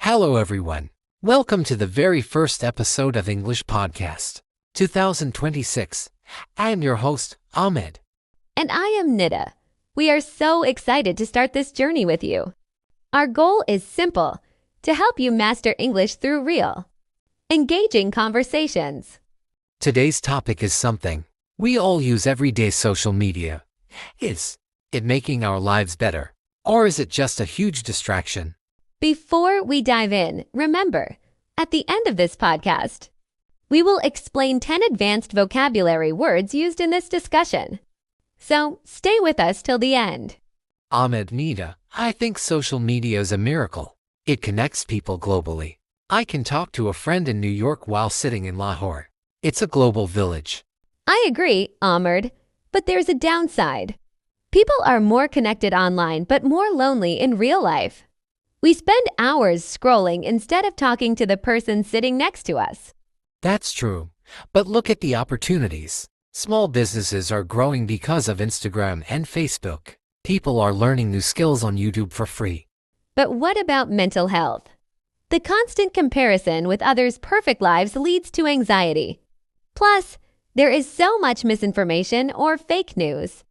Hello everyone. Welcome to the very first episode of English Podcast 2026. I am your host, Ahmed. And I am Nida. We are so excited to start this journey with you. Our goal is simple: to help you master English through real, engaging conversations. Today's topic is something we all use every day: social media. Is it making our lives better, or is it just a huge distraction? Before we dive in, remember, at the end of this podcast, we will explain 10 advanced vocabulary words used in this discussion. So stay with us till the end. Ahmed and Nida, I think social media is a miracle. It connects people globally. I can talk to a friend in New York while sitting in Lahore. It's a global village. I agree, Ahmed, but there's a downside. People are more connected online but more lonely in real life. We spend hours scrolling instead of talking to the person sitting next to us. That's true. But look at the opportunities. Small businesses are growing because of Instagram and Facebook. People are learning new skills on YouTube for free. But what about mental health? The constant comparison with others' perfect lives leads to anxiety. Plus, there is so much misinformation or fake news.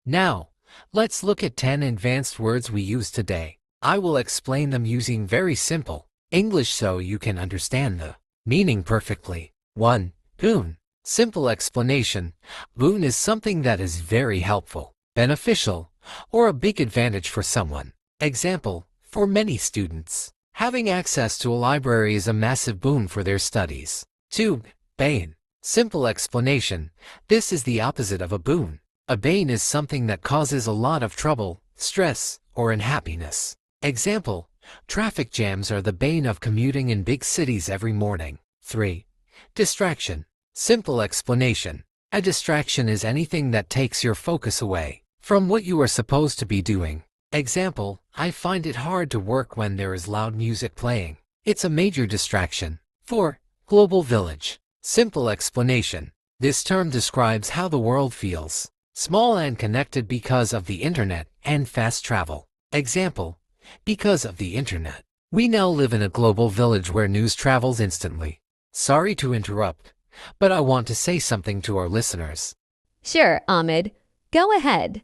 Now, let's look at 10 advanced words we use today. I will explain them using very simple English so you can understand the meaning perfectly. 1. Boon. Simple explanation. Boon is something that is very helpful, beneficial, or a big advantage for someone. Example, for many students, having access to a library is a massive boon for their studies. 2. Bane. Simple explanation. This is the opposite of a boon. A bane is something that causes a lot of trouble, stress, or unhappiness. Example, traffic jams are the bane of commuting in big cities every morning. 3. Distraction. Simple explanation. A distraction is anything that takes your focus away from what you are supposed to be doing. Example, I find it hard to work when there is loud music playing. It's a major distraction. 4. Global village. Simple explanation. This term describes how the world feels small and connected because of the internet and fast travel. Example, because of the internet, we now live in a global village where news travels instantly. Sorry to interrupt, but I want to say something to our listeners. Sure, Ahmed. Go ahead.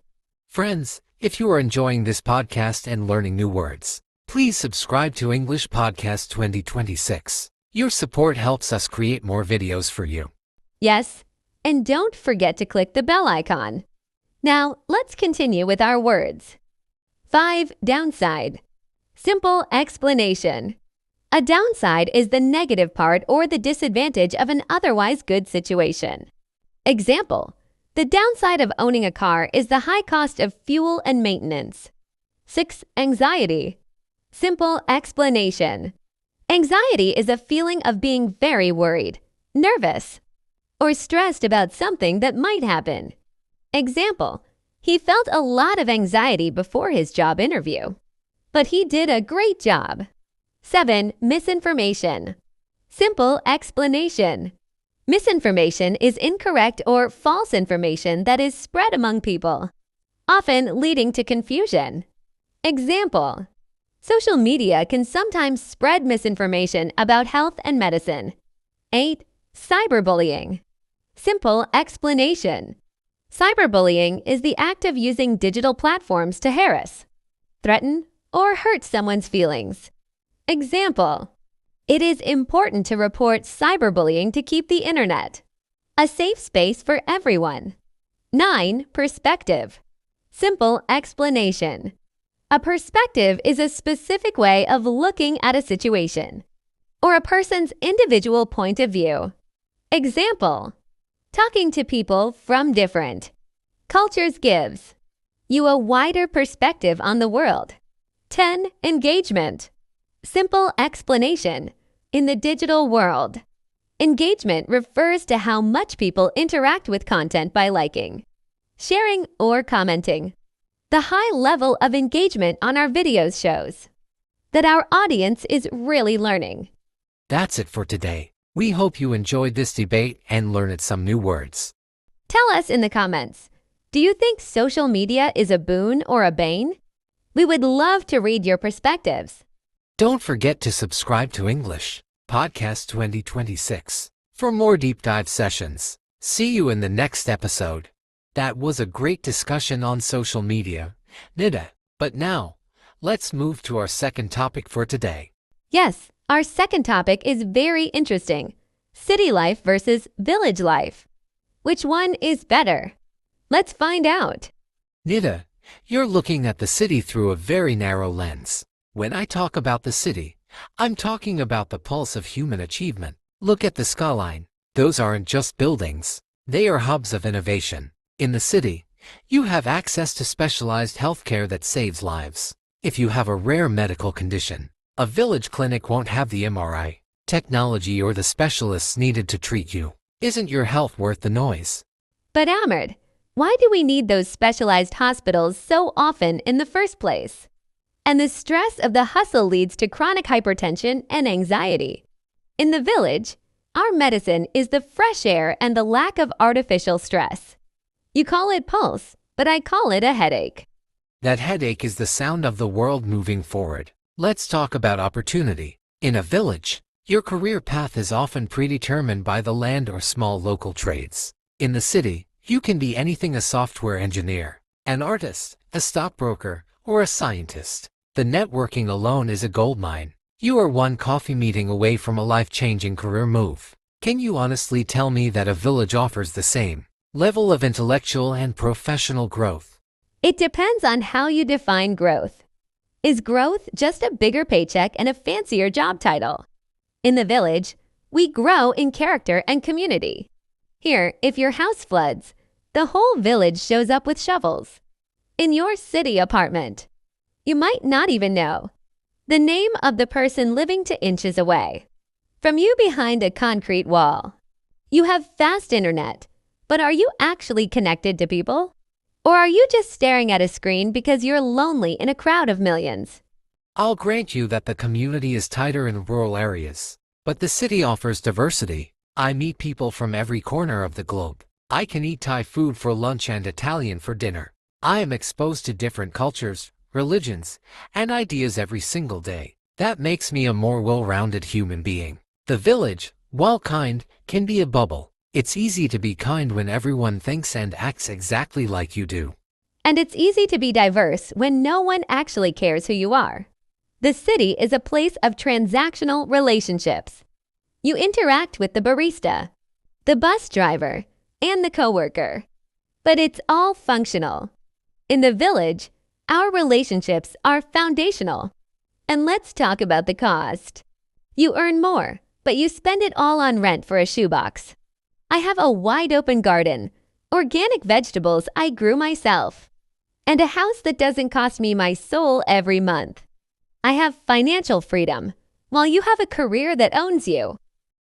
Friends, if you are enjoying this podcast and learning new words, please subscribe to English Podcast 2026. Your support helps us create more videos for you. Yes, and don't forget to click the bell icon. Now, let's continue with our words. 5. Downside. Simple explanation. A downside is the negative part or the disadvantage of an otherwise good situation. Example, the downside of owning a car is the high cost of fuel and maintenance. 6. Anxiety. Simple explanation. Anxiety is a feeling of being very worried, nervous, or stressed about something that might happen. Example, he felt a lot of anxiety before his job interview, but he did a great job. 7. Misinformation. Simple explanation. Misinformation is incorrect or false information that is spread among people, often leading to confusion. Example, social media can sometimes spread misinformation about health and medicine. 8. Cyberbullying. Simple explanation. Cyberbullying is the act of using digital platforms to harass, threaten, or hurt someone's feelings. Example, it is important to report cyberbullying to keep the internet a safe space for everyone. 9. Perspective. Simple explanation. A perspective is a specific way of looking at a situation or a person's individual point of view. Example, talking to people from different cultures gives you a wider perspective on the world. 10. Engagement. Simple explanation. In the digital world, engagement refers to how much people interact with content by liking, sharing, or commenting. The high level of engagement on our videos shows that our audience is really learning. That's it for today. We hope you enjoyed this debate and learned some new words. Tell us in the comments, do you think social media is a boon or a bane? We would love to read your perspectives. Don't forget to subscribe to English Podcast 2026 for more deep dive sessions. See you in the next episode. That was a great discussion on social media, Nida. But now, let's move to our second topic for today. Yes, our second topic is very interesting. City life versus village life. Which one is better? Let's find out. Nida, you're looking at the city through a very narrow lens. When I talk about the city, I'm talking about the pulse of human achievement. Look at the skyline. Those aren't just buildings. They are hubs of innovation. In the city, you have access to specialized healthcare that saves lives. If you have a rare medical condition, a village clinic won't have the MRI, technology or the specialists needed to treat you. Isn't your health worth the noise? But Ahmed, why do we need those specialized hospitals so often in the first place? And the stress of the hustle leads to chronic hypertension and anxiety. In the village, our medicine is the fresh air and the lack of artificial stress. You call it pulse, but I call it a headache. That headache is the sound of the world moving forward. Let's talk about opportunity. In a village, your career path is often predetermined by the land or small local trades. In the city, you can be anything: a software engineer, an artist, a stockbroker, or a scientist. The networking alone is a goldmine. You are one coffee meeting away from a life-changing career move. Can you honestly tell me that a village offers the same level of intellectual and professional growth? It depends on how you define growth. Is growth just a bigger paycheck and a fancier job title? In the village, we grow in character and community. Here, if your house floods, the whole village shows up with shovels. In your city apartment, you might not even know the name of the person living 2 inches away from you behind a concrete wall. You have fast internet, but are you actually connected to people? Or are you just staring at a screen because you're lonely in a crowd of millions? I'll grant you that the community is tighter in rural areas, but the city offers diversity. I meet people from every corner of the globe. I can eat Thai food for lunch and Italian for dinner. I am exposed to different cultures, religions, and ideas every single day. That makes me a more well-rounded human being. The village, while kind, can be a bubble. It's easy to be kind when everyone thinks and acts exactly like you do. And it's easy to be diverse when no one actually cares who you are. The city is a place of transactional relationships. You interact with the barista, the bus driver, and the coworker. But it's all functional. In the village, our relationships are foundational. And let's talk about the cost. You earn more, but you spend it all on rent for a shoebox. I have a wide-open garden, organic vegetables I grew myself, and a house that doesn't cost me my soul every month. I have financial freedom, while you have a career that owns you.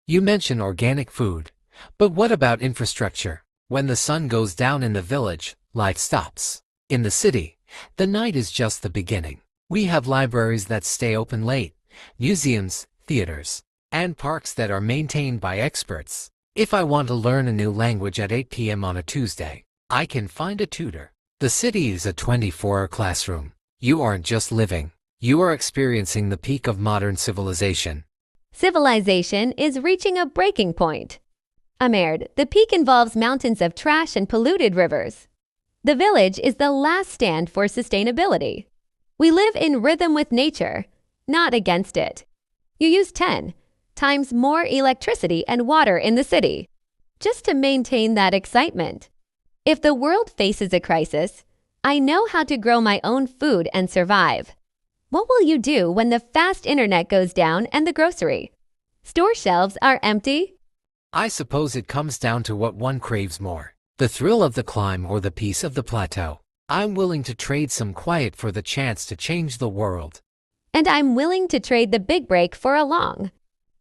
You mention organic food, but what about infrastructure? When the sun goes down in the village, life stops. In the city, the night is just the beginning. We have libraries that stay open late, museums, theaters, and parks that are maintained by experts. If I want to learn a new language at 8 p.m. on a Tuesday, I can find a tutor. The city is a 24-hour classroom. You aren't just living. You are experiencing the peak of modern civilization. Civilization is reaching a breaking point. Ahmed, the peak involves mountains of trash and polluted rivers. The village is the last stand for sustainability. We live in rhythm with nature, not against it. You use 10 times more electricity and water in the city, just to maintain that excitement. If the world faces a crisis, I know how to grow my own food and survive. What will you do when the fast internet goes down and the grocery store shelves are empty? I suppose it comes down to what one craves more, the thrill of the climb or the peace of the plateau. I'm willing to trade some quiet for the chance to change the world. And I'm willing to trade the big break for a long,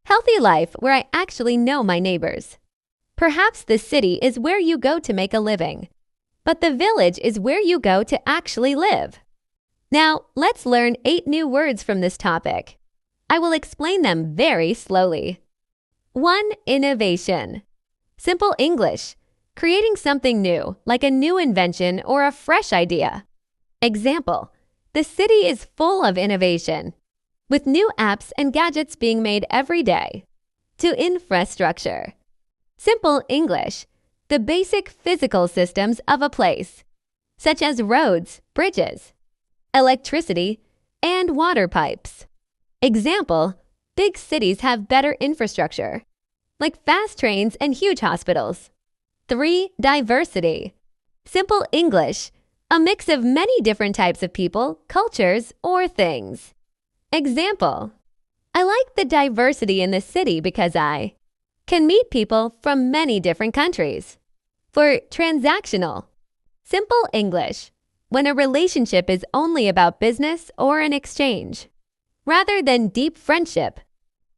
healthy life where I actually know my neighbors. Perhaps the city is where you go to make a living, but the village is where you go to actually live. Now, let's learn 8 new words from this topic. I will explain them very slowly. 1. Innovation. Simple English. Creating something new, like a new invention or a fresh idea. Example: the city is full of innovation. with new apps and gadgets being made every day. To infrastructure. Simple English, the basic physical systems of a place, such as roads, bridges, electricity, and water pipes. Example, big cities have better infrastructure, like fast trains and huge hospitals. 3. Diversity. Simple English, a mix of many different types of people, cultures, or things. Example, I like the diversity in the city because I can meet people from many different countries. For transactional. Simple English, when a relationship is only about business or an exchange, rather than deep friendship.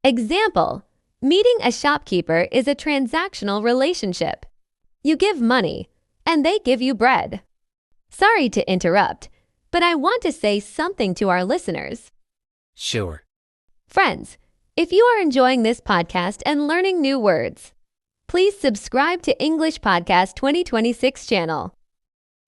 Example, meeting a shopkeeper is a transactional relationship. You give money, and they give you bread. Sorry to interrupt, but I want to say something to our listeners. Sure. Friends, if you are enjoying this podcast and learning new words, please subscribe to English Podcast 2026 channel.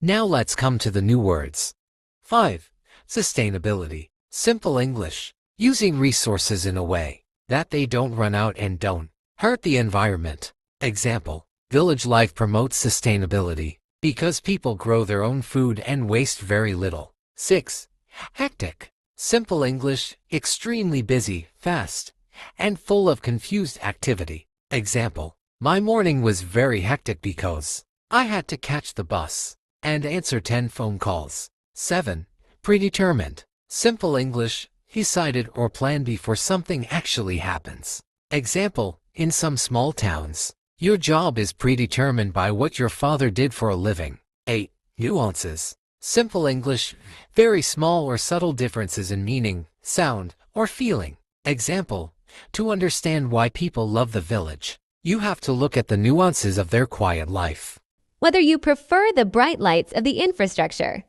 Now let's come to the new words. 5. Sustainability. Simple English. Using resources in a way that they don't run out and don't hurt the environment. Example, village life promotes sustainability because people grow their own food and waste very little. 6. Hectic. Simple English, extremely busy, fast, and full of confused activity. Example, my morning was very hectic because I had to catch the bus and answer 10 phone calls. 7. Predetermined. Simple English, decided or planned before something actually happens. Example, in some small towns, your job is predetermined by what your father did for a living. 8. Nuances. Simple English, very small or subtle differences in meaning, sound, or feeling. Example, to understand why people love the village, you have to look at the nuances of their quiet life. Whether you prefer the bright lights of the infrastructure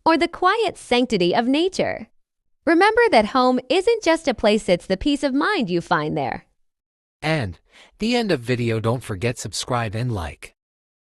or the quiet sanctity of nature, remember that home isn't just a place, it's the peace of mind you find there. And the end of video, don't forget subscribe and like.